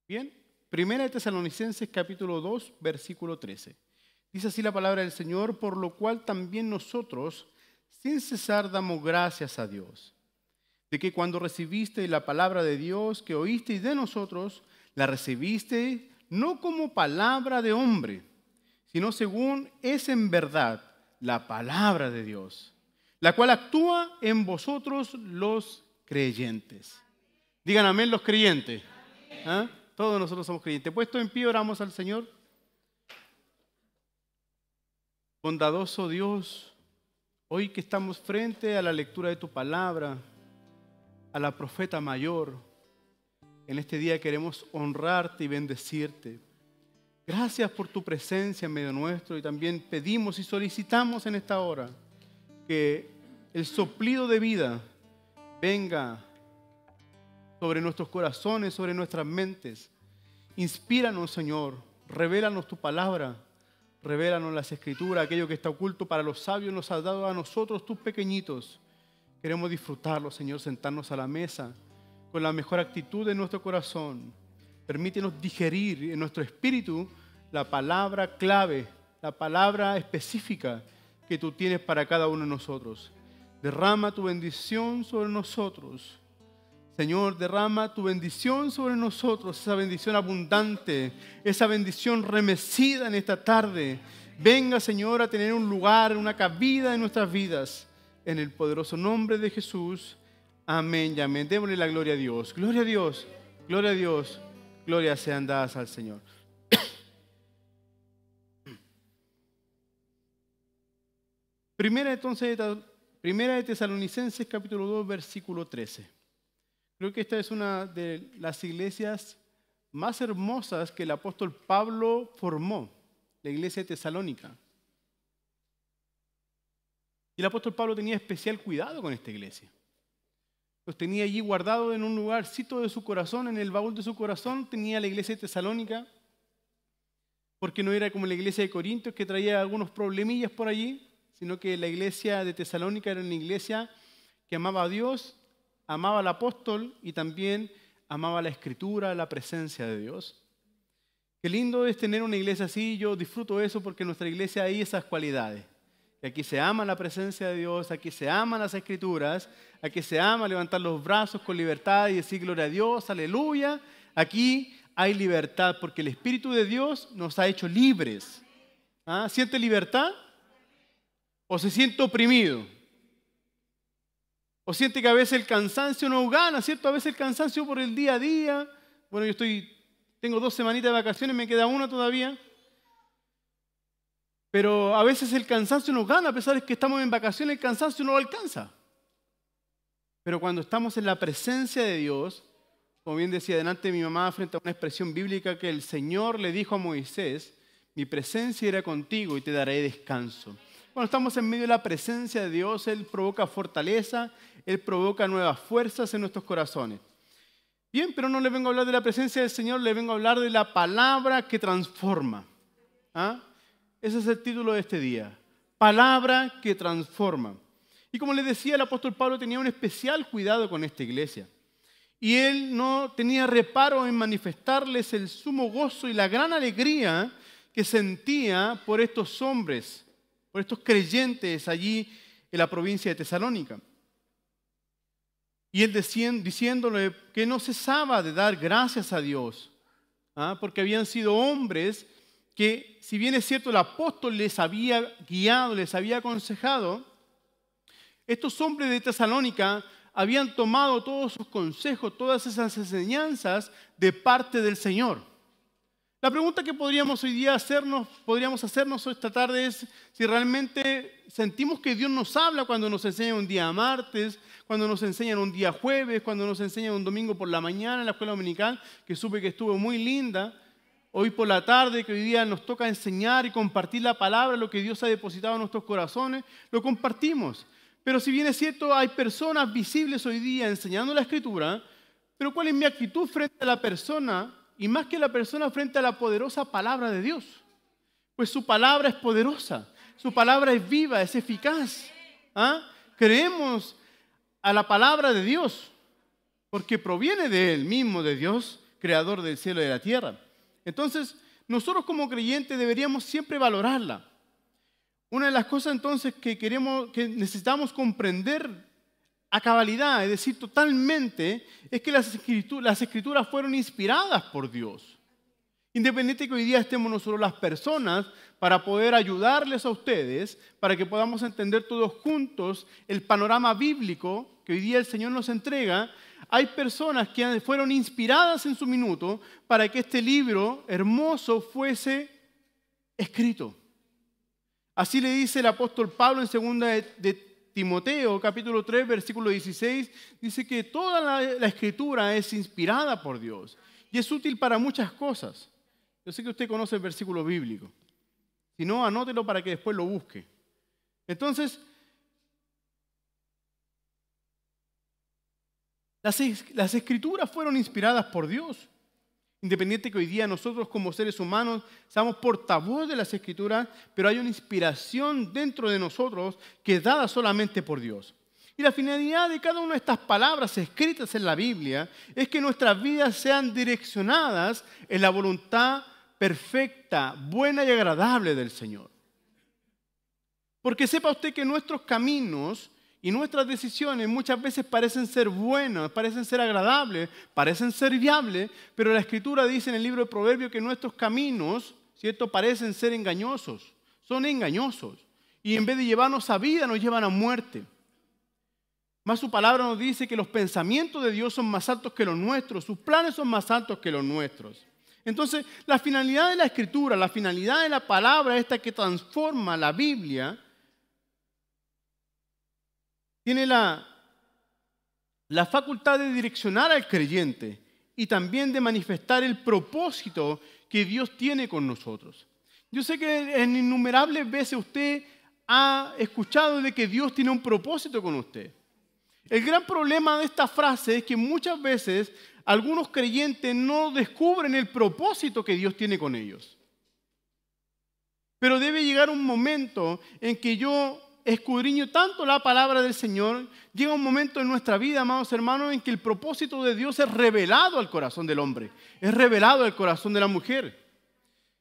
Bien, Primera de Tesalonicenses capítulo 2, versículo 13. Dice así la palabra del Señor, por lo cual también nosotros, sin cesar, damos gracias a Dios, de que cuando recibiste la palabra de Dios que oísteis de nosotros, la recibiste no como palabra de hombre, sino según es en verdad la palabra de Dios, la cual actúa en vosotros los creyentes. Digan amén los creyentes. ¿Ah? Todos nosotros somos creyentes. Puesto en pie, oramos al Señor. Bondadoso Dios, hoy que estamos frente a la lectura de tu palabra, a la profeta mayor, en este día queremos honrarte y bendecirte. Gracias por tu presencia en medio nuestro y también pedimos y solicitamos en esta hora que el soplido de vida venga sobre nuestros corazones, sobre nuestras mentes. Inspíranos, Señor, revélanos tu palabra, revélanos las escrituras, aquello que está oculto para los sabios nos has dado a nosotros, tus pequeñitos. Queremos disfrutarlo, Señor, sentarnos a la mesa con la mejor actitud de nuestro corazón. Permítenos digerir en nuestro espíritu la palabra clave, la palabra específica que tú tienes para cada uno de nosotros. Derrama tu bendición sobre nosotros. Señor, derrama tu bendición sobre nosotros, esa bendición abundante, esa bendición remecida en esta tarde. Venga, Señor, a tener un lugar, una cabida en nuestras vidas. En el poderoso nombre de Jesús. Amén y amén. Démosle la gloria a Dios. Gloria a Dios. Gloria a Dios. Gloria sean dadas al Señor. Primera de Tesalonicenses capítulo 2, versículo 13. Creo que esta es una de las iglesias más hermosas que el apóstol Pablo formó, la iglesia de Tesalónica. Y el apóstol Pablo tenía especial cuidado con esta iglesia. Los tenía allí guardados en un lugarcito de su corazón, en el baúl de su corazón, tenía la iglesia de Tesalónica, porque no era como la iglesia de Corintios que traía algunos problemillas por allí, sino que la iglesia de Tesalónica era una iglesia que amaba a Dios, amaba al apóstol y también amaba la escritura, la presencia de Dios. Qué lindo es tener una iglesia así, yo disfruto eso porque en nuestra iglesia hay esas cualidades. Aquí se ama la presencia de Dios, aquí se aman las escrituras, aquí se ama levantar los brazos con libertad y decir gloria a Dios, aleluya. Aquí hay libertad porque el Espíritu de Dios nos ha hecho libres. ¿Ah? ¿Siente libertad? ¿O se siente oprimido? ¿O siente que a veces el cansancio nos gana, cierto? A veces el cansancio por el día a día. Bueno, tengo 2 semanitas de vacaciones, me queda una todavía. Pero a veces el cansancio nos gana, a pesar de que estamos en vacaciones, el cansancio no lo alcanza. Pero cuando estamos en la presencia de Dios, como bien decía delante mi mamá, frente a una expresión bíblica que el Señor le dijo a Moisés, mi presencia irá contigo y te daré descanso. Cuando estamos en medio de la presencia de Dios, Él provoca fortaleza, Él provoca nuevas fuerzas en nuestros corazones. Bien, pero no le vengo a hablar de la presencia del Señor, le vengo a hablar de la palabra que transforma. ¿Ah? Ese es el título de este día. Palabra que transforma. Y como les decía, el apóstol Pablo tenía un especial cuidado con esta iglesia. Y él no tenía reparo en manifestarles el sumo gozo y la gran alegría que sentía por estos hombres, por estos creyentes allí en la provincia de Tesalónica. Y él diciéndole que no cesaba de dar gracias a Dios, porque habían sido hombres que, si bien es cierto, el apóstol les había guiado, les había aconsejado, estos hombres de Tesalónica habían tomado todos sus consejos, todas esas enseñanzas de parte del Señor. La pregunta que podríamos hacernos esta tarde es si realmente sentimos que Dios nos habla cuando nos enseña un día martes, cuando nos enseñan un día jueves, cuando nos enseñan un domingo por la mañana en la escuela dominical, que supe que estuvo muy linda. Hoy por la tarde, que hoy día nos toca enseñar y compartir la palabra, lo que Dios ha depositado en nuestros corazones, lo compartimos. Pero si bien es cierto, hay personas visibles hoy día enseñando la Escritura, pero ¿cuál es mi actitud frente a la persona? Y más que la persona, frente a la poderosa palabra de Dios. Pues su palabra es poderosa, su palabra es viva, es eficaz. Creemos a la palabra de Dios, porque proviene de Él mismo, de Dios, creador del cielo y de la tierra. Entonces, nosotros como creyentes deberíamos siempre valorarla. Una de las cosas entonces que necesitamos comprender a cabalidad, es decir, totalmente, es que las escrituras fueron inspiradas por Dios. Independiente que hoy día estemos nosotros las personas para poder ayudarles a ustedes, para que podamos entender todos juntos el panorama bíblico que hoy día el Señor nos entrega, hay personas que fueron inspiradas en su minuto para que este libro hermoso fuese escrito. Así le dice el apóstol Pablo en 2 de Timoteo, capítulo 3, versículo 16, dice que toda la escritura es inspirada por Dios y es útil para muchas cosas. Yo sé que usted conoce el versículo bíblico. Si no, anótelo para que después lo busque. Entonces, las escrituras fueron inspiradas por Dios. Independiente que hoy día nosotros como seres humanos seamos portavoz de las escrituras, pero hay una inspiración dentro de nosotros que es dada solamente por Dios. Y la finalidad de cada una de estas palabras escritas en la Biblia es que nuestras vidas sean direccionadas en la voluntad perfecta, buena y agradable del Señor. Porque sepa usted que nuestros caminos y nuestras decisiones muchas veces parecen ser buenas, parecen ser agradables, parecen ser viables, pero la Escritura dice en el libro de Proverbios que nuestros caminos, ¿cierto?, parecen ser engañosos, son engañosos. Y en vez de llevarnos a vida, nos llevan a muerte. Más su palabra nos dice que los pensamientos de Dios son más altos que los nuestros, sus planes son más altos que los nuestros. Entonces, la finalidad de la Escritura, la finalidad de la palabra esta que transforma la Biblia, tiene la facultad de direccionar al creyente y también de manifestar el propósito que Dios tiene con nosotros. Yo sé que en innumerables veces usted ha escuchado de que Dios tiene un propósito con usted. El gran problema de esta frase es que muchas veces algunos creyentes no descubren el propósito que Dios tiene con ellos. Pero debe llegar un momento en que yo escudriño tanto la palabra del Señor, llega un momento en nuestra vida, amados hermanos, en que el propósito de Dios es revelado al corazón del hombre, es revelado al corazón de la mujer.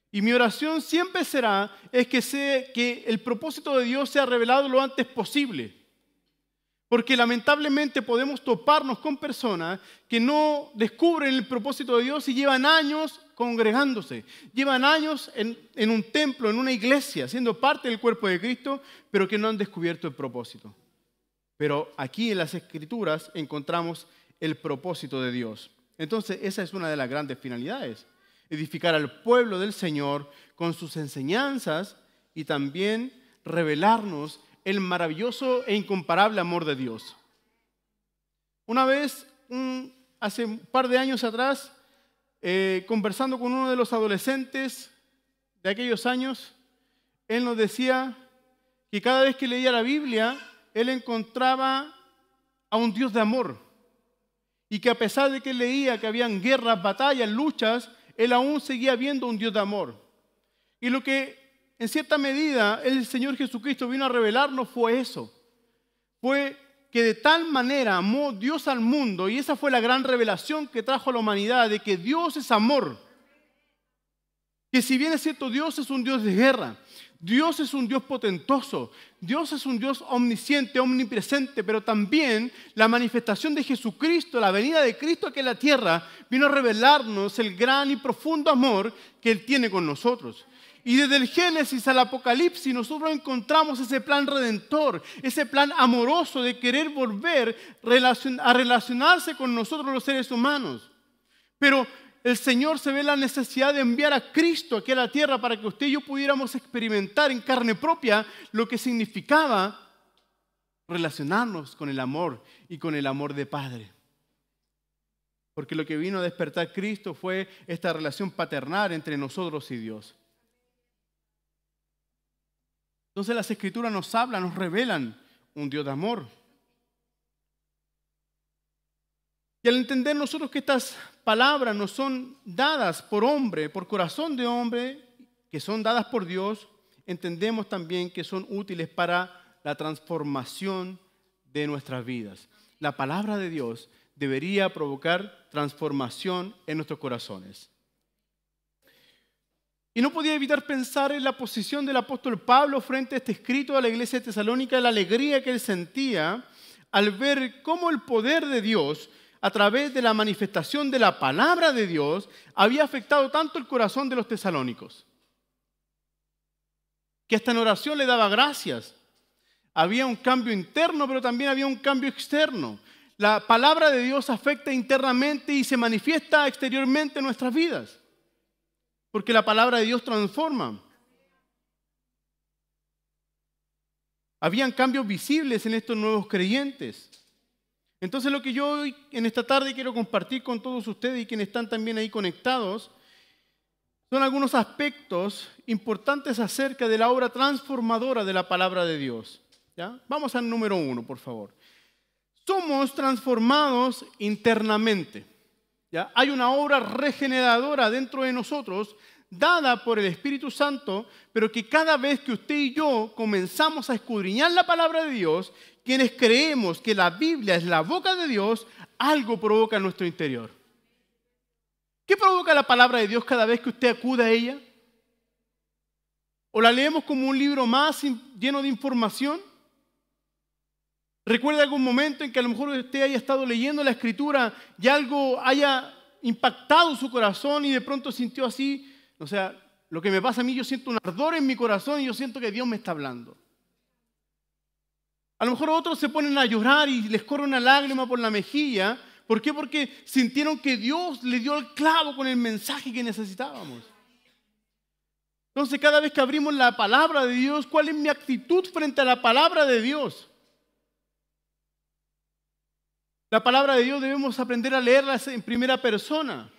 Y mi oración siempre será que el propósito de Dios sea revelado lo antes posible. Porque lamentablemente podemos toparnos con personas que no descubren el propósito de Dios y llevan años congregándose, llevan años en un templo, en una iglesia, siendo parte del cuerpo de Cristo, pero que no han descubierto el propósito. Pero aquí en las Escrituras encontramos el propósito de Dios. Entonces esa es una de las grandes finalidades, edificar al pueblo del Señor con sus enseñanzas y también revelarnos el maravilloso e incomparable amor de Dios. Una vez, hace un par de años atrás, conversando con uno de los adolescentes de aquellos años, él nos decía que cada vez que leía la Biblia, él encontraba a un Dios de amor. Y que a pesar de que él leía que habían guerras, batallas, luchas, él aún seguía viendo un Dios de amor. Y lo que en cierta medida el Señor Jesucristo vino a revelarnos fue eso. Fue que de tal manera amó Dios al mundo, y esa fue la gran revelación que trajo a la humanidad, de que Dios es amor. Que si bien es cierto, Dios es un Dios de guerra, Dios es un Dios potentoso, Dios es un Dios omnisciente, omnipresente, pero también la manifestación de Jesucristo, la venida de Cristo aquí en la tierra, vino a revelarnos el gran y profundo amor que Él tiene con nosotros. Y desde el Génesis al Apocalipsis nosotros encontramos ese plan redentor, ese plan amoroso de querer volver a relacionarse con nosotros los seres humanos. Pero el Señor se ve la necesidad de enviar a Cristo aquí a la tierra para que usted y yo pudiéramos experimentar en carne propia lo que significaba relacionarnos con el amor y con el amor de Padre. Porque lo que vino a despertar Cristo fue esta relación paternal entre nosotros y Dios. Entonces las Escrituras nos hablan, nos revelan un Dios de amor. Y al entender nosotros que estas palabras nos son dadas por hombre, por corazón de hombre, que son dadas por Dios, entendemos también que son útiles para la transformación de nuestras vidas. La palabra de Dios debería provocar transformación en nuestros corazones. Y no podía evitar pensar en la posición del apóstol Pablo frente a este escrito a la iglesia de Tesalónica, la alegría que él sentía al ver cómo el poder de Dios, a través de la manifestación de la palabra de Dios, había afectado tanto el corazón de los tesalónicos, que hasta en oración le daba gracias. Había un cambio interno, pero también había un cambio externo. La palabra de Dios afecta internamente y se manifiesta exteriormente en nuestras vidas, porque la palabra de Dios transforma. Habían cambios visibles en estos nuevos creyentes. Entonces lo que yo hoy en esta tarde quiero compartir con todos ustedes y quienes están también ahí conectados son algunos aspectos importantes acerca de la obra transformadora de la palabra de Dios. ¿Ya? Vamos al número 1, por favor. Somos transformados internamente. ¿Ya? Hay una obra regeneradora dentro de nosotros, dada por el Espíritu Santo, pero que cada vez que usted y yo comenzamos a escudriñar la palabra de Dios, quienes creemos que la Biblia es la boca de Dios, algo provoca en nuestro interior. ¿Qué provoca la palabra de Dios cada vez que usted acude a ella? ¿O la leemos como un libro más lleno de información? ¿Recuerda algún momento en que a lo mejor usted haya estado leyendo la Escritura y algo haya impactado su corazón y de pronto sintió así? O sea, lo que me pasa a mí, yo siento un ardor en mi corazón y yo siento que Dios me está hablando. A lo mejor otros se ponen a llorar y les corre una lágrima por la mejilla. ¿Por qué? Porque sintieron que Dios le dio el clavo con el mensaje que necesitábamos. Entonces, cada vez que abrimos la palabra de Dios, ¿cuál es mi actitud frente a la palabra de Dios? La palabra de Dios debemos aprender a leerla en primera persona.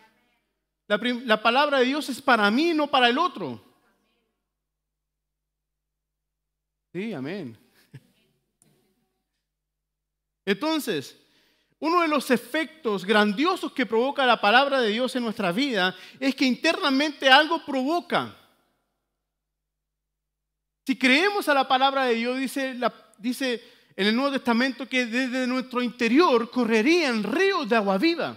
La palabra de Dios es para mí, no para el otro. Sí, amén. Entonces, uno de los efectos grandiosos que provoca la palabra de Dios en nuestra vida es que internamente algo provoca. Si creemos a la palabra de Dios, dice en el Nuevo Testamento que desde nuestro interior correrían ríos de agua viva.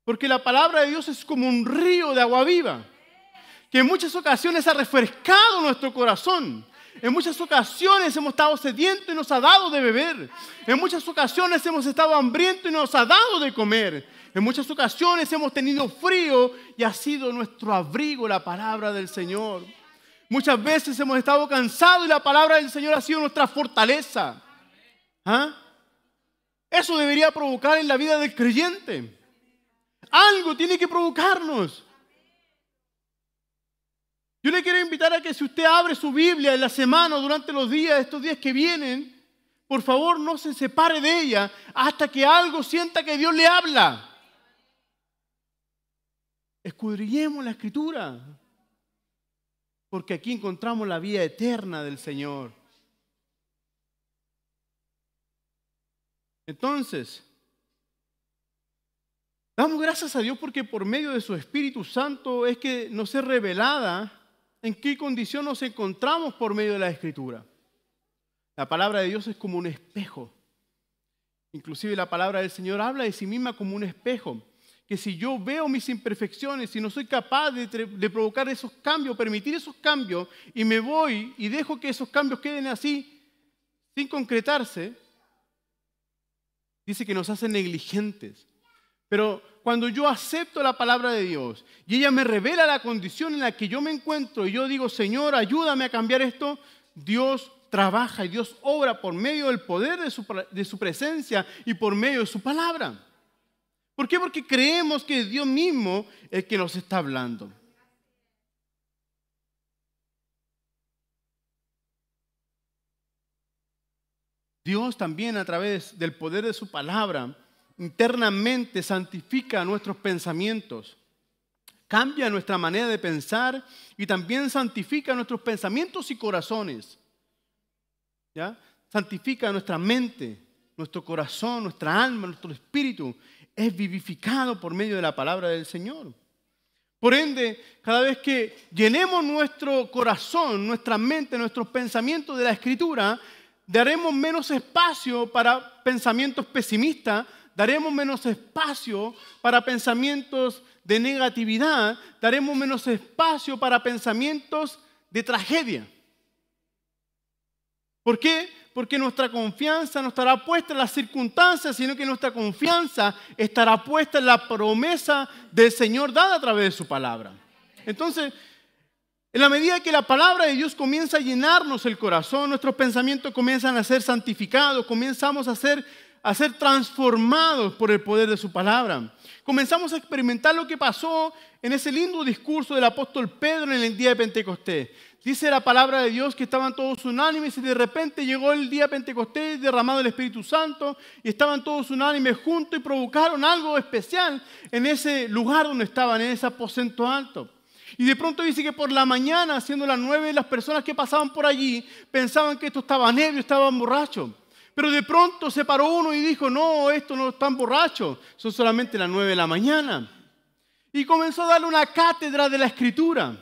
Porque la palabra de Dios es como un río de agua viva, que en muchas ocasiones ha refrescado nuestro corazón. En muchas ocasiones hemos estado sedientos y nos ha dado de beber. En muchas ocasiones hemos estado hambrientos y nos ha dado de comer. En muchas ocasiones hemos tenido frío y ha sido nuestro abrigo la palabra del Señor. Muchas veces hemos estado cansados y la palabra del Señor ha sido nuestra fortaleza. ¿Ah? Eso debería provocar en la vida del creyente. Algo tiene que provocarnos. Yo le quiero invitar a que si usted abre su Biblia en la semana o durante los días, estos días que vienen, por favor no se separe de ella hasta que algo sienta que Dios le habla. Escudriñemos la Escritura, porque aquí encontramos la vida eterna del Señor. Entonces, damos gracias a Dios porque por medio de su Espíritu Santo es que nos es revelada en qué condición nos encontramos por medio de la Escritura. La palabra de Dios es como un espejo. Inclusive la palabra del Señor habla de sí misma como un espejo. Que si yo veo mis imperfecciones y no soy capaz de provocar esos cambios, permitir esos cambios, y me voy y dejo que esos cambios queden así, sin concretarse, dice que nos hacen negligentes. Pero cuando yo acepto la palabra de Dios y ella me revela la condición en la que yo me encuentro y yo digo, Señor, ayúdame a cambiar esto, Dios trabaja y Dios obra por medio del poder de su presencia y por medio de su palabra. ¿Por qué? Porque creemos que es Dios mismo el que nos está hablando. Dios también a través del poder de su palabra internamente santifica nuestros pensamientos, cambia nuestra manera de pensar y también santifica nuestros pensamientos y corazones. ¿Ya? Santifica nuestra mente, nuestro corazón, nuestra alma, nuestro espíritu. Es vivificado por medio de la palabra del Señor. Por ende, cada vez que llenemos nuestro corazón, nuestra mente, nuestros pensamientos de la Escritura, daremos menos espacio para pensamientos pesimistas, daremos menos espacio para pensamientos de negatividad, daremos menos espacio para pensamientos de tragedia. ¿Por qué? Porque nuestra confianza no estará puesta en las circunstancias, sino que nuestra confianza estará puesta en la promesa del Señor dada a través de su palabra. Entonces, en la medida que la palabra de Dios comienza a llenarnos el corazón, nuestros pensamientos comienzan a ser santificados, comenzamos a ser transformados por el poder de su palabra. Comenzamos a experimentar lo que pasó en ese lindo discurso del apóstol Pedro en el día de Pentecostés. Dice la palabra de Dios que estaban todos unánimes y de repente llegó el día de Pentecostés derramado el Espíritu Santo y estaban todos unánimes juntos y provocaron algo especial en ese lugar donde estaban, en ese aposento alto. Y de pronto dice que por la mañana, siendo las 9, las personas que pasaban por allí pensaban que esto estaba ebrio, estaban borrachos. Pero de pronto se paró uno y dijo, no, esto no están borrachos, son solamente las 9 de la mañana. Y comenzó a darle una cátedra de la Escritura.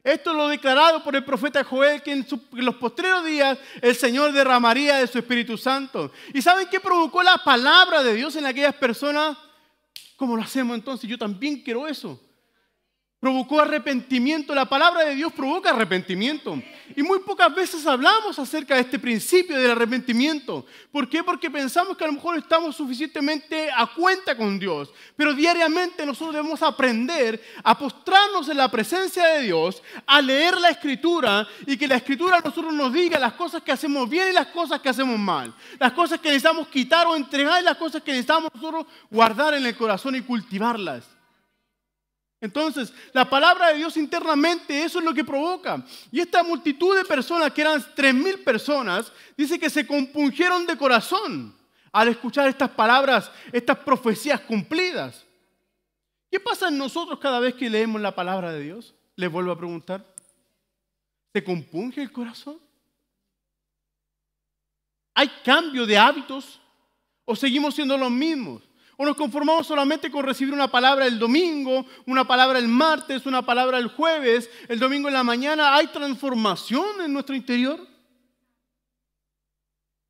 Esto lo declarado por el profeta Joel, que en los postreros días el Señor derramaría de su Espíritu Santo. ¿Y saben qué provocó la palabra de Dios en aquellas personas? ¿Cómo lo hacemos entonces? Yo también quiero eso. Provocó arrepentimiento. La palabra de Dios provoca arrepentimiento. Y muy pocas veces hablamos acerca de este principio del arrepentimiento. ¿Por qué? Porque pensamos que a lo mejor estamos suficientemente a cuenta con Dios. Pero diariamente nosotros debemos aprender a postrarnos en la presencia de Dios, a leer la Escritura y que la Escritura a nosotros nos diga las cosas que hacemos bien y las cosas que hacemos mal. Las cosas que necesitamos quitar o entregar y las cosas que necesitamos nosotros guardar en el corazón y cultivarlas. Entonces, la palabra de Dios internamente, eso es lo que provoca. Y esta multitud de personas, que eran 3,000 personas, dice que se compungieron de corazón al escuchar estas palabras, estas profecías cumplidas. ¿Qué pasa en nosotros cada vez que leemos la palabra de Dios? Les vuelvo a preguntar. ¿Se compunge el corazón? ¿Hay cambio de hábitos? ¿O seguimos siendo los mismos? ¿O nos conformamos solamente con recibir una palabra el domingo, una palabra el martes, una palabra el jueves, el domingo en la mañana? ¿Hay transformación en nuestro interior?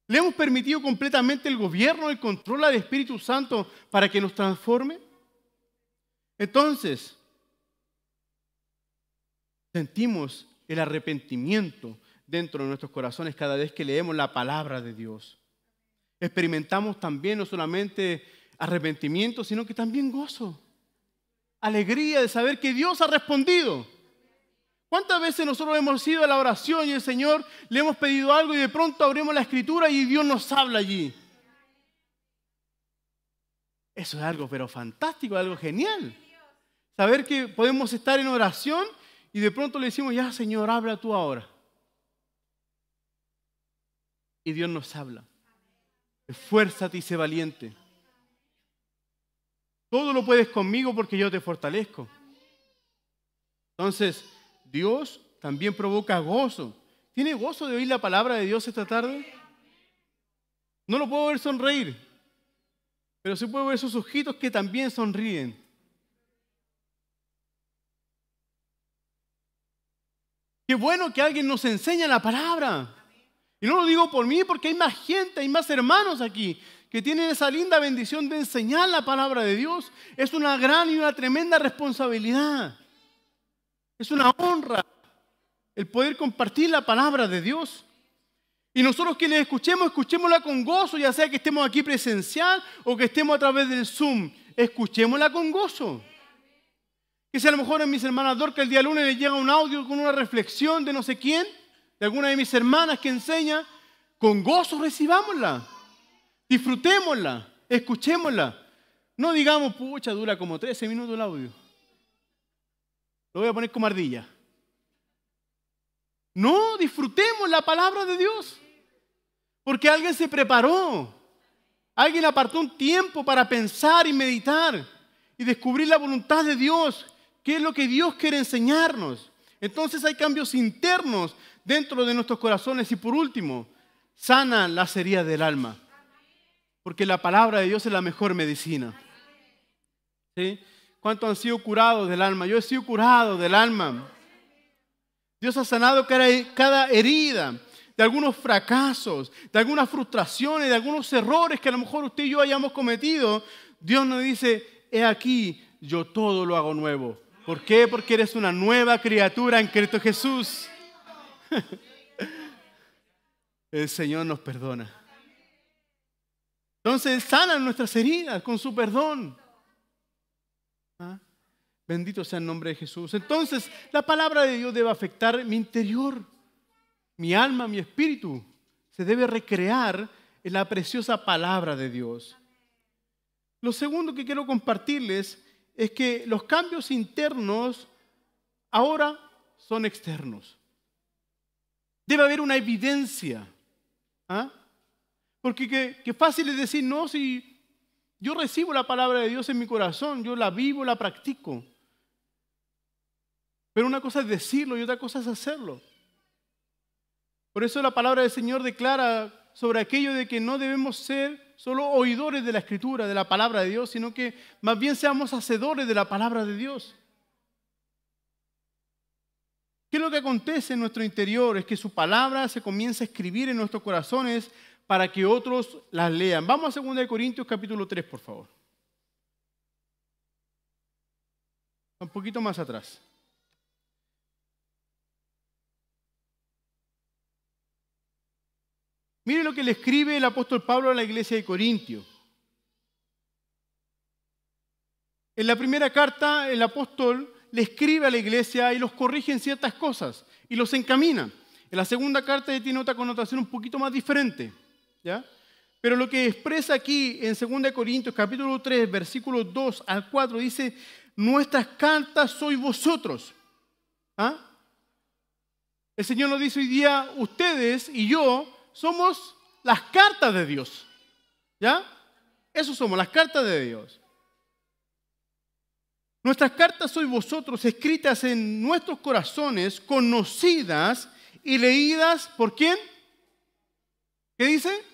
¿Le hemos permitido completamente el gobierno, el control al Espíritu Santo para que nos transforme? Entonces, sentimos el arrepentimiento dentro de nuestros corazones cada vez que leemos la palabra de Dios. Experimentamos también no solamente arrepentimiento, sino que también gozo, alegría de saber que Dios ha respondido. ¿Cuántas veces nosotros hemos ido a la oración y el Señor le hemos pedido algo y de pronto abrimos la Escritura y Dios nos habla allí? Eso es algo pero fantástico, algo genial. Saber que podemos estar en oración y de pronto le decimos, ya Señor, habla tú ahora. Y Dios nos habla. Esfuérzate y sé valiente. Todo lo puedes conmigo porque yo te fortalezco. Entonces, Dios también provoca gozo. ¿Tiene gozo de oír la palabra de Dios esta tarde? No lo puedo ver sonreír, pero sí puedo ver esos ojitos que también sonríen. Qué bueno que alguien nos enseñe la palabra. Y no lo digo por mí, porque hay más gente, hay más hermanos aquí que tienen esa linda bendición de enseñar la palabra de Dios. Es una gran y una tremenda responsabilidad. Es una honra el poder compartir la palabra de Dios. Y nosotros que les escuchemos, escuchémosla con gozo, ya sea que estemos aquí presencial o que estemos a través del Zoom. Escuchémosla con gozo. Que si a lo mejor a mis hermanas Dorca el día lunes les llega un audio con una reflexión de no sé quién, de alguna de mis hermanas que enseña, con gozo recibámosla. Disfrutémosla, escuchémosla. No digamos, pucha, dura como 13 minutos el audio. Lo voy a poner como ardilla. No, disfrutemos la palabra de Dios. Porque alguien se preparó. Alguien apartó un tiempo para pensar y meditar y descubrir la voluntad de Dios. ¿Qué es lo que Dios quiere enseñarnos? Entonces hay cambios internos dentro de nuestros corazones. Y por último, sana las heridas del alma. Porque la palabra de Dios es la mejor medicina. ¿Sí? ¿Cuántos han sido curados del alma? Yo he sido curado del alma. Dios ha sanado cada herida. de algunos fracasos, de algunas frustraciones, de algunos errores que a lo mejor usted y yo hayamos cometido, Dios nos dice, he aquí, yo todo lo hago nuevo. ¿Por qué? Porque eres una nueva criatura en Cristo Jesús. El Señor nos perdona. Entonces Él sana nuestras heridas con su perdón. ¿Ah? Bendito sea el nombre de Jesús. Entonces, la palabra de Dios debe afectar mi interior, mi alma, mi espíritu. Se debe recrear en la preciosa palabra de Dios. Lo segundo que quiero compartirles es que los cambios internos ahora son externos. Debe haber una evidencia. ¿Ah? Porque qué fácil es decir, no, si yo recibo la palabra de Dios en mi corazón, yo la vivo, la practico. Pero una cosa es decirlo y otra cosa es hacerlo. Por eso la palabra del Señor declara sobre aquello de que no debemos ser solo oidores de la Escritura, de la palabra de Dios, sino que más bien seamos hacedores de la palabra de Dios. ¿Qué es lo que acontece en nuestro interior? Es que su palabra se comienza a escribir en nuestros corazones para que otros las lean. Vamos a 2 Corintios capítulo 3, por favor. Un poquito más atrás. Mire lo que le escribe el apóstol Pablo a la iglesia de Corintio. En la primera carta, el apóstol le escribe a la iglesia y los corrige en ciertas cosas y los encamina. En la segunda carta tiene otra connotación un poquito más diferente, ¿ya? Pero lo que expresa aquí en 2 Corintios capítulo 3, versículos 2 al 4, dice, nuestras cartas sois vosotros. ¿Ah? El Señor nos dice hoy día, ustedes y yo somos las cartas de Dios. ¿Ya? Eso somos, las cartas de Dios. Nuestras cartas sois vosotros, escritas en nuestros corazones, conocidas y leídas, ¿por quién? ¿Qué dice?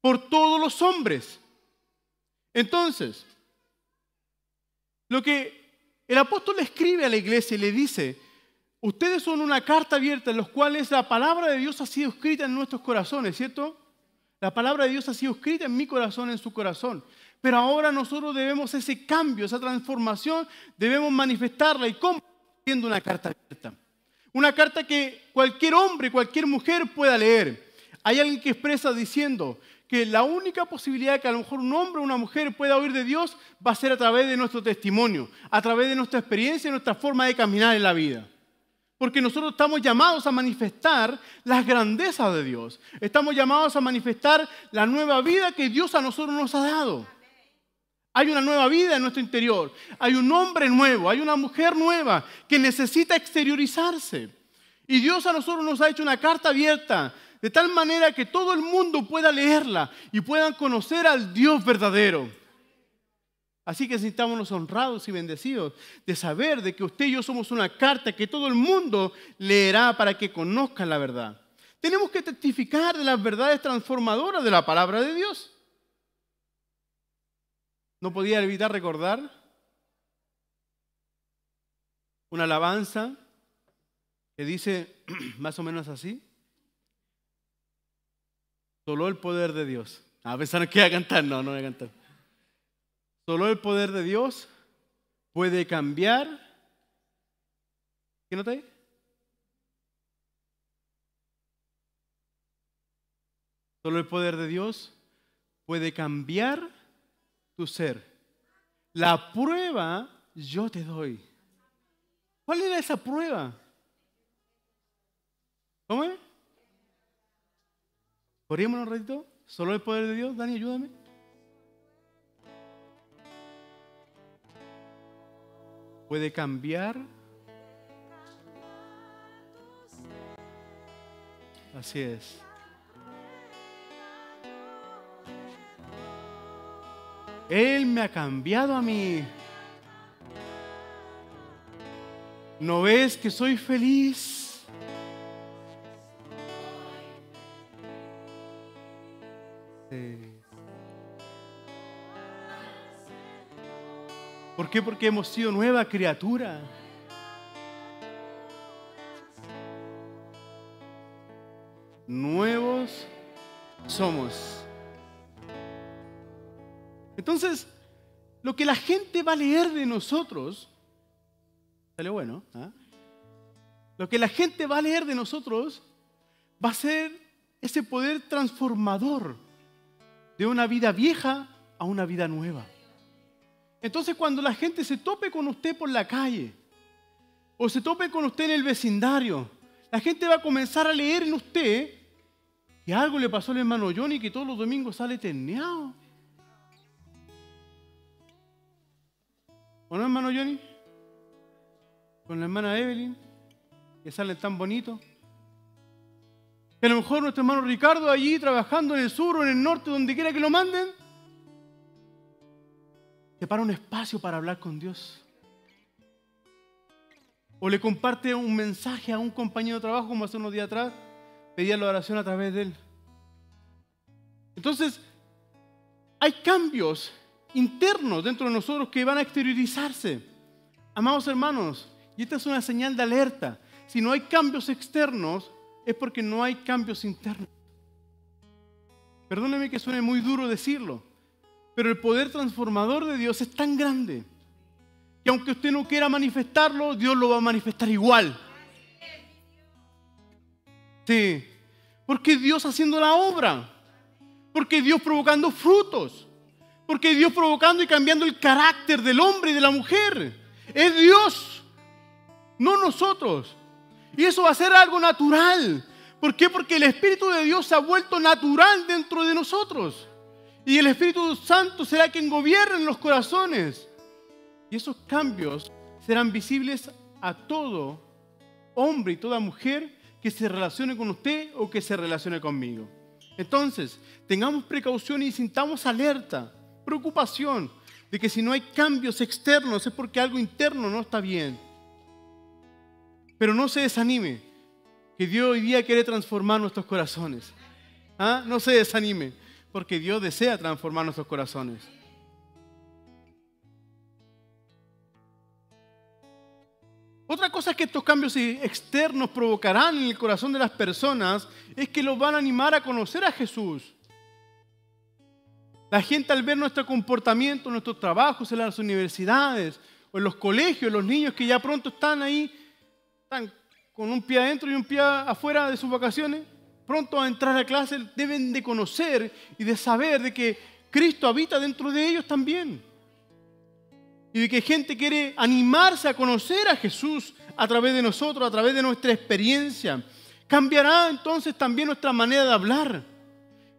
Por todos los hombres. Entonces, lo que el apóstol le escribe a la iglesia y le dice, ustedes son una carta abierta en los cuales la palabra de Dios ha sido escrita en nuestros corazones, ¿cierto? La palabra de Dios ha sido escrita en mi corazón, en su corazón. Pero ahora nosotros debemos ese cambio, esa transformación, debemos manifestarla. ¿Y cómo? Siendo una carta abierta. Una carta que cualquier hombre, cualquier mujer pueda leer. Hay alguien que expresa diciendo que la única posibilidad que a lo mejor un hombre o una mujer pueda oír de Dios va a ser a través de nuestro testimonio, a través de nuestra experiencia y nuestra forma de caminar en la vida. Porque nosotros estamos llamados a manifestar las grandezas de Dios. Estamos llamados a manifestar la nueva vida que Dios a nosotros nos ha dado. Hay una nueva vida en nuestro interior. Hay un hombre nuevo, hay una mujer nueva que necesita exteriorizarse. Y Dios a nosotros nos ha hecho una carta abierta, de tal manera que todo el mundo pueda leerla y puedan conocer al Dios verdadero. Así que sintámonos honrados y bendecidos de saber de que usted y yo somos una carta que todo el mundo leerá para que conozcan la verdad. Tenemos que testificar de las verdades transformadoras de la palabra de Dios. No podía evitar recordar una alabanza que dice más o menos así. Solo el poder de Dios. A pesar que voy a cantar, no voy a cantar. Solo el poder de Dios puede cambiar. ¿Qué nota ahí? Solo el poder de Dios puede cambiar tu ser. La prueba yo te doy. ¿Cuál era esa prueba? ¿Cómo es? Orémonos un ratito. Solo el poder de Dios. Dani, ayúdame. Puede cambiar. Así es. Él me ha cambiado a mí. ¿No ves que soy feliz? Sí. ¿Por qué? Porque hemos sido nueva criatura. nuevos somos. Entonces, lo que la gente va a leer de nosotros, sale bueno, ¿eh? Lo que la gente va a leer de nosotros va a ser ese poder transformador de una vida vieja a una vida nueva. Entonces, cuando la gente se tope con usted por la calle o se tope con usted en el vecindario, la gente va a comenzar a leer en usted que algo le pasó al hermano Johnny, que todos los domingos sale terneado. ¿O no, hermano Johnny? Con la hermana Evelyn, que salen tan bonitos. Que a lo mejor nuestro hermano Ricardo allí trabajando en el sur o en el norte, donde quiera que lo manden, separa un espacio para hablar con Dios. O le comparte un mensaje a un compañero de trabajo, como hace unos días atrás, pedía la oración a través de él. Entonces, hay cambios internos dentro de nosotros que van a exteriorizarse. Amados hermanos, y esta es una señal de alerta. Si no hay cambios externos, es porque no hay cambios internos. Perdóneme que suene muy duro decirlo, pero el poder transformador de Dios es tan grande que aunque usted no quiera manifestarlo, Dios lo va a manifestar igual. Sí, porque Dios haciendo la obra, porque Dios provocando frutos, porque Dios provocando y cambiando el carácter del hombre y de la mujer. Es Dios, no nosotros. Y eso va a ser algo natural. ¿Por qué? Porque el Espíritu de Dios se ha vuelto natural dentro de nosotros. Y el Espíritu Santo será quien gobierne en los corazones. Y esos cambios serán visibles a todo hombre y toda mujer que se relacione con usted o que se relacione conmigo. Entonces, tengamos precaución y sintamos alerta, preocupación de que si no hay cambios externos es porque algo interno no está bien. Pero no se desanime, que Dios hoy día quiere transformar nuestros corazones. ¿Ah? No se desanime, porque Dios desea transformar nuestros corazones. Otra cosa que estos cambios externos provocarán en el corazón de las personas es que los van a animar a conocer a Jesús. La gente al ver nuestro comportamiento, nuestros trabajos en las universidades o en los colegios, los niños que ya pronto están ahí, están con un pie adentro y un pie afuera de sus vacaciones, pronto a entrar a clase, deben de conocer y de saber de que Cristo habita dentro de ellos también. Y de que gente quiere animarse a conocer a Jesús a través de nosotros, a través de nuestra experiencia. Cambiará entonces también nuestra manera de hablar.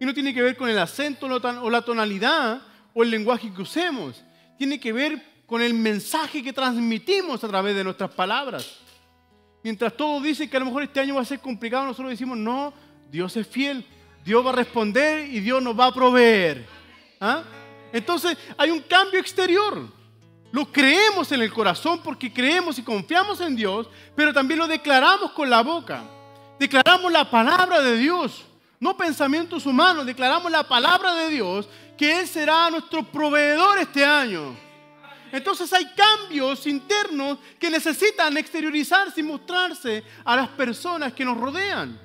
Y no tiene que ver con el acento o la tonalidad o el lenguaje que usemos. Tiene que ver con el mensaje que transmitimos a través de nuestras palabras. Mientras todos dicen que a lo mejor este año va a ser complicado, nosotros decimos, no, Dios es fiel, Dios va a responder y Dios nos va a proveer. ¿Ah? Entonces hay un cambio exterior. Lo creemos en el corazón porque creemos y confiamos en Dios, pero también lo declaramos con la boca. Declaramos la palabra de Dios, no pensamientos humanos, declaramos la palabra de Dios, que Él será nuestro proveedor este año. Entonces hay cambios internos que necesitan exteriorizarse y mostrarse a las personas que nos rodean.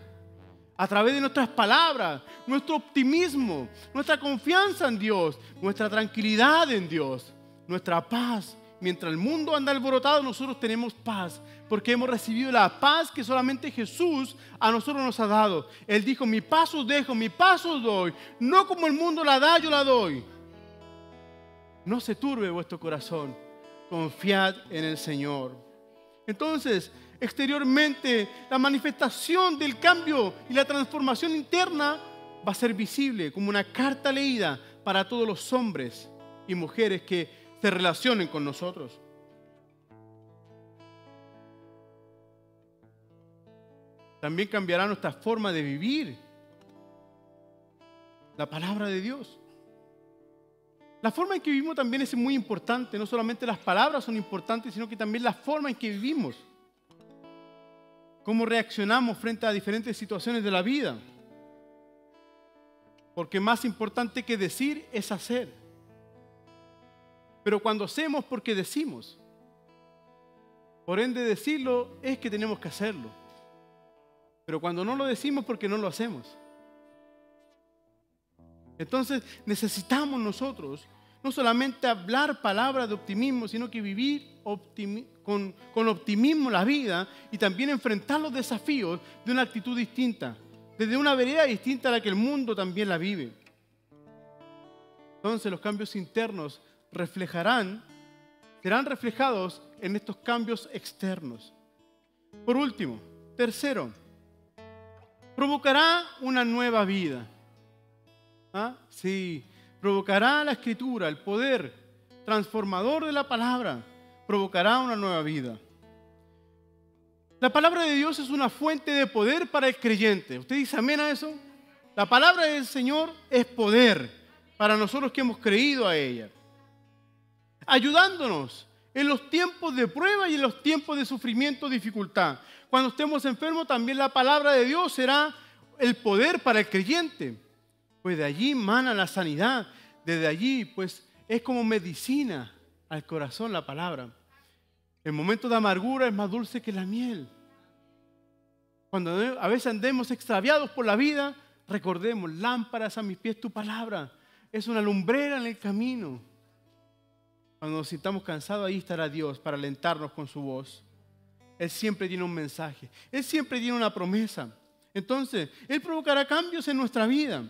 A través de nuestras palabras, nuestro optimismo, nuestra confianza en Dios, nuestra tranquilidad en Dios, nuestra paz. Mientras el mundo anda alborotado, nosotros tenemos paz, porque hemos recibido la paz que solamente Jesús a nosotros nos ha dado. Él dijo, mi paz os dejo, mi paz os doy, no como el mundo la da, yo la doy. No se turbe vuestro corazón, confiad en el Señor. Entonces, exteriormente, la manifestación del cambio y la transformación interna va a ser visible como una carta leída para todos los hombres y mujeres que se relacionen con nosotros. También cambiará nuestra forma de vivir la palabra de Dios. La forma en que vivimos también es muy importante. No solamente las palabras son importantes, sino que también la forma en que vivimos. Cómo reaccionamos frente a diferentes situaciones de la vida. Porque más importante que decir es hacer. Pero cuando hacemos porque decimos, por ende decirlo es que tenemos que hacerlo. Pero cuando no lo decimos, porque no lo hacemos. Entonces necesitamos nosotros no solamente hablar palabras de optimismo, sino que vivir con optimismo la vida y también enfrentar los desafíos de una actitud distinta, desde una vereda distinta a la que el mundo también la vive. Entonces los cambios internos serán reflejados en estos cambios externos. Por último, tercero, provocará una nueva vida. Sí, provocará la Escritura, el poder transformador de la palabra, provocará una nueva vida. La palabra de Dios es una fuente de poder para el creyente. ¿Usted dice amén a eso? La palabra del Señor es poder para nosotros que hemos creído a ella, ayudándonos en los tiempos de prueba y en los tiempos de sufrimiento, dificultad. Cuando estemos enfermos, también la palabra de Dios será el poder para el creyente. Pues de allí emana la sanidad. Desde allí, pues, es como medicina al corazón la palabra. El momento de amargura es más dulce que la miel. Cuando a veces andemos extraviados por la vida, recordemos, lámparas a mis pies tu palabra. Es una lumbrera en el camino. Cuando nos sintamos cansados, ahí estará Dios para alentarnos con su voz. Él siempre tiene un mensaje. Él siempre tiene una promesa. Entonces, Él provocará cambios en nuestra vida.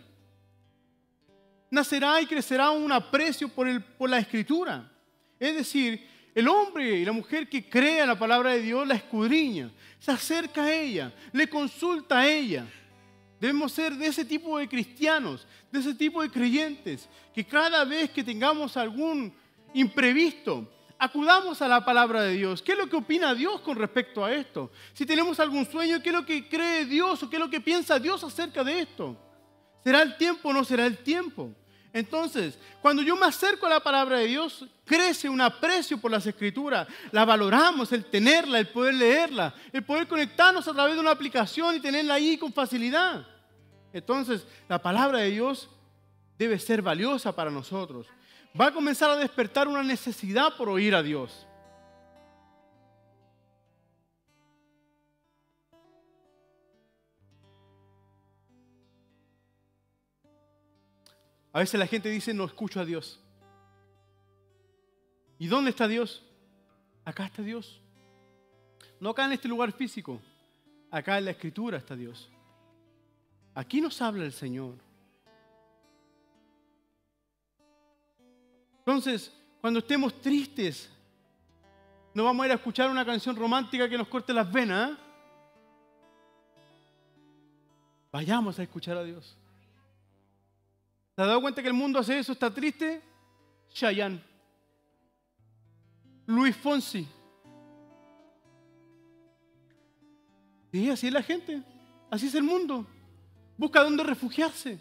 Nacerá y crecerá un aprecio por la Escritura. Es decir, el hombre y la mujer que cree en la palabra de Dios la escudriña, se acerca a ella, le consulta a ella. Debemos ser de ese tipo de cristianos, de ese tipo de creyentes, que cada vez que tengamos algún imprevisto, acudamos a la palabra de Dios. ¿Qué es lo que opina Dios con respecto a esto? Si tenemos algún sueño, ¿qué es lo que cree Dios o qué es lo que piensa Dios acerca de esto? ¿Será el tiempo o no será el tiempo? Entonces, cuando yo me acerco a la palabra de Dios, crece un aprecio por las Escrituras. La valoramos, el tenerla, el poder leerla, el poder conectarnos a través de una aplicación y tenerla ahí con facilidad. Entonces, la palabra de Dios debe ser valiosa para nosotros. Va a comenzar a despertar una necesidad por oír a Dios. A veces la gente dice, no escucho a Dios. ¿Y dónde está Dios? Acá está Dios. No acá en este lugar físico. Acá en la Escritura está Dios. Aquí nos habla el Señor. Entonces, cuando estemos tristes, no vamos a ir a escuchar una canción romántica que nos corte las venas. Vayamos a escuchar a Dios. ¿Se ha dado cuenta que el mundo hace eso? ¿Está triste? Chayanne, Luis Fonsi. Sí, así es la gente. Así es el mundo. Busca dónde refugiarse.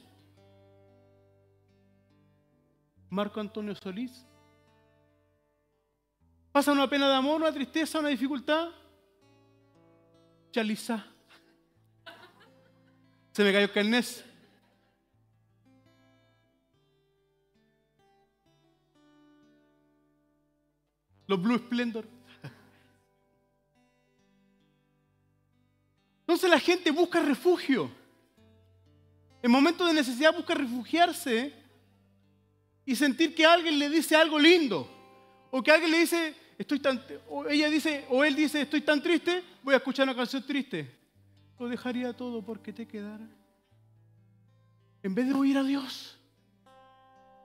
Marco Antonio Solís. ¿Pasa una pena de amor, una tristeza, una dificultad? Chaliza. Se me cayó el carnet. Los Blue Splendor. Entonces la gente busca refugio. En momentos de necesidad busca refugiarse y sentir que alguien le dice algo lindo. O que alguien le dice, o ella dice, o él dice, estoy tan triste, voy a escuchar una canción triste. Lo dejaría todo porque te quedara. En vez de oír a Dios.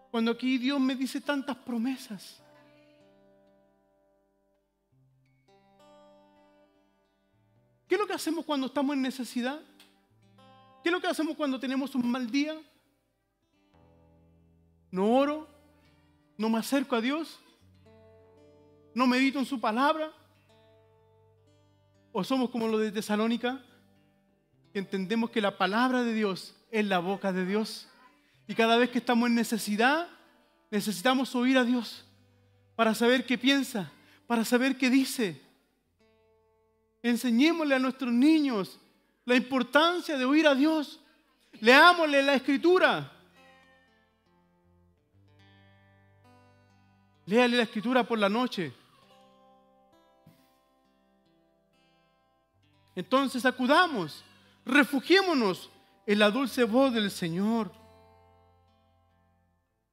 Cuando aquí Dios me dice tantas promesas. ¿Qué es lo que hacemos cuando estamos en necesidad? ¿Qué es lo que hacemos cuando tenemos un mal día? ¿No oro? ¿No me acerco a Dios? ¿No medito en su palabra? ¿O somos como los de Tesalónica? Que entendemos que la palabra de Dios es la boca de Dios. Y cada vez que estamos en necesidad, necesitamos oír a Dios para saber qué piensa, para saber qué dice. Enseñémosle a nuestros niños la importancia de oír a Dios. Leámosle la Escritura. Léale la Escritura por la noche. Entonces acudamos. Refugiémonos en la dulce voz del Señor,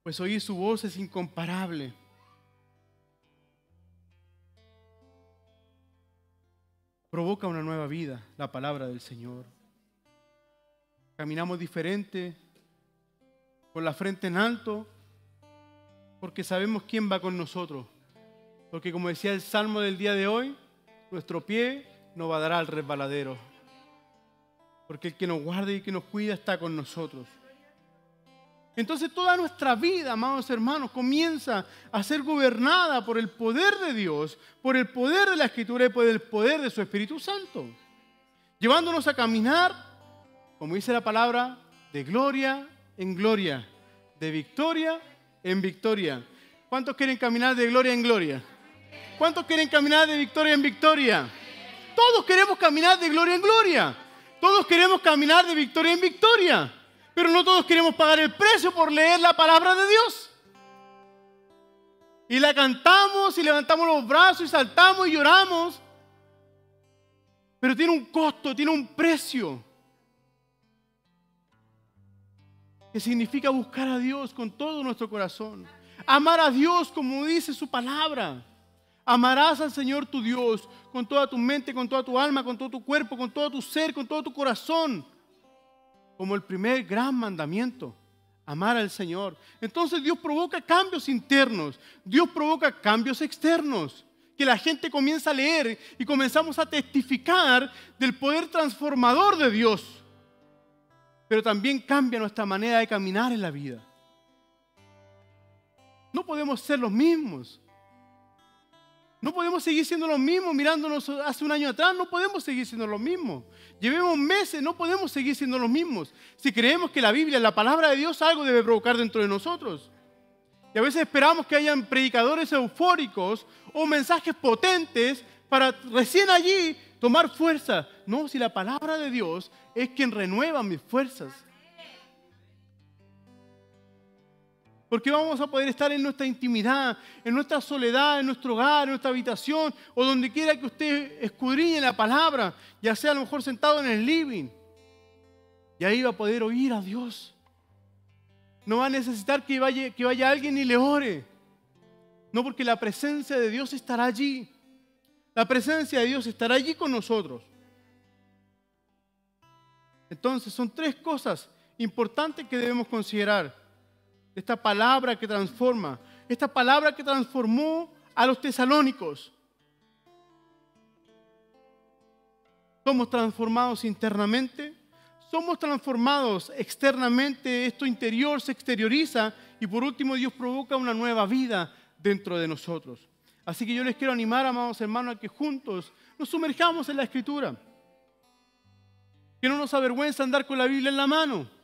pues oír su voz es incomparable. Provoca una nueva vida la palabra del Señor. Caminamos diferente, con la frente en alto, porque sabemos quién va con nosotros. Porque como decía el Salmo del día de hoy, nuestro pie no va a dar al resbaladero. Porque el que nos guarda y que nos cuida está con nosotros. Entonces toda nuestra vida, amados hermanos, comienza a ser gobernada por el poder de Dios, por el poder de la Escritura y por el poder de su Espíritu Santo. Llevándonos a caminar, como dice la palabra, de gloria en gloria, de victoria en victoria. ¿Cuántos quieren caminar de gloria en gloria? ¿Cuántos quieren caminar de victoria en victoria? Todos queremos caminar de gloria en gloria. Todos queremos caminar de victoria en victoria. Pero no todos queremos pagar el precio por leer la palabra de Dios. Y la cantamos y levantamos los brazos y saltamos y lloramos. Pero tiene un costo, tiene un precio. Que significa buscar a Dios con todo nuestro corazón. Amar a Dios como dice su palabra. Amarás al Señor tu Dios con toda tu mente, con toda tu alma, con todo tu cuerpo, con todo tu ser, con todo tu corazón. Como el primer gran mandamiento, amar al Señor. Entonces Dios provoca cambios internos, Dios provoca cambios externos, que la gente comienza a leer y comenzamos a testificar del poder transformador de Dios. Pero también cambia nuestra manera de caminar en la vida. No podemos ser los mismos. No podemos seguir siendo los mismos mirándonos hace un año atrás. No podemos seguir siendo los mismos. Llevemos meses, no podemos seguir siendo los mismos. Si creemos que la Biblia, la palabra de Dios, algo debe provocar dentro de nosotros. Y a veces esperamos que hayan predicadores eufóricos o mensajes potentes para recién allí tomar fuerza. No, si la palabra de Dios es quien renueva mis fuerzas. Porque vamos a poder estar en nuestra intimidad, en nuestra soledad, en nuestro hogar, en nuestra habitación, o donde quiera que usted escudriñe la palabra, ya sea a lo mejor sentado en el living. Y ahí va a poder oír a Dios. No va a necesitar que vaya alguien y le ore. No, porque la presencia de Dios estará allí. La presencia de Dios estará allí con nosotros. Entonces, son tres cosas importantes que debemos considerar. Esta palabra que transforma, esta palabra que transformó a los tesalónicos. Somos transformados internamente, somos transformados externamente, esto interior se exterioriza y por último Dios provoca una nueva vida dentro de nosotros. Así que yo les quiero animar, amados hermanos, a que juntos nos sumerjamos en la Escritura. Que no nos avergüenza andar con la Biblia en la mano.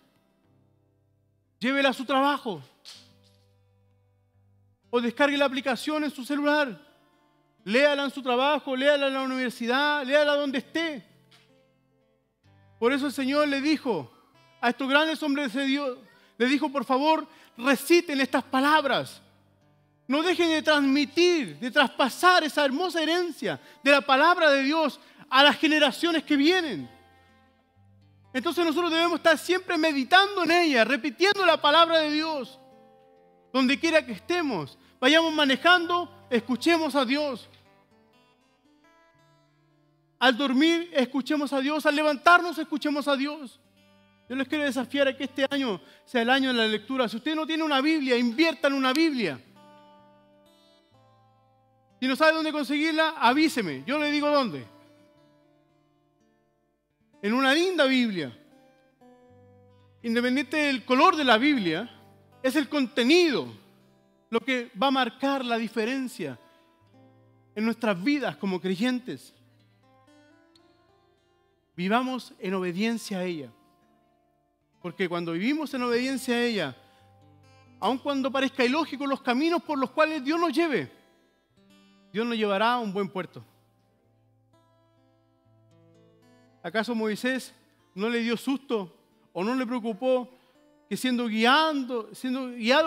Llévela a su trabajo. O descargue la aplicación en su celular. Léala en su trabajo, léala en la universidad, léala donde esté. Por eso el Señor le dijo a estos grandes hombres de Dios, le dijo, por favor, reciten estas palabras. No dejen de transmitir, de traspasar esa hermosa herencia de la palabra de Dios a las generaciones que vienen. Entonces nosotros debemos estar siempre meditando en ella, repitiendo la palabra de Dios. Donde quiera que estemos, vayamos manejando, escuchemos a Dios. Al dormir, escuchemos a Dios. Al levantarnos, escuchemos a Dios. Yo les quiero desafiar a que este año sea el año de la lectura. Si usted no tiene una Biblia, invierta en una Biblia. Si no sabe dónde conseguirla, avíseme. Yo le digo dónde. En una linda Biblia. Independiente del color de la Biblia, es el contenido lo que va a marcar la diferencia en nuestras vidas como creyentes. Vivamos en obediencia a ella. Porque cuando vivimos en obediencia a ella, aun cuando parezca ilógico los caminos por los cuales Dios nos lleve, Dios nos llevará a un buen puerto. ¿Acaso Moisés no le dio susto o no le preocupó que siendo guiado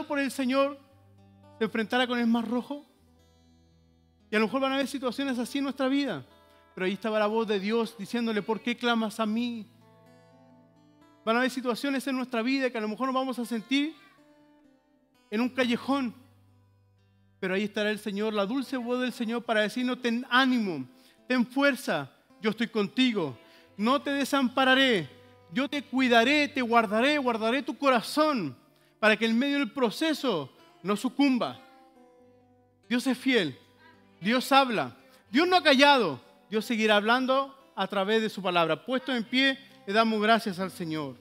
por el Señor se enfrentara con el Mar Rojo? Y a lo mejor van a haber situaciones así en nuestra vida, pero ahí estaba la voz de Dios diciéndole, ¿por qué clamas a mí? Van a haber situaciones en nuestra vida que a lo mejor nos vamos a sentir en un callejón. Pero ahí estará el Señor, la dulce voz del Señor para decirnos: ten ánimo, ten fuerza, yo estoy contigo. No te desampararé, yo te cuidaré, te guardaré, guardaré tu corazón para que en medio del proceso no sucumba. Dios es fiel, Dios habla, Dios no ha callado, Dios seguirá hablando a través de su palabra. Puesto en pie, le damos gracias al Señor.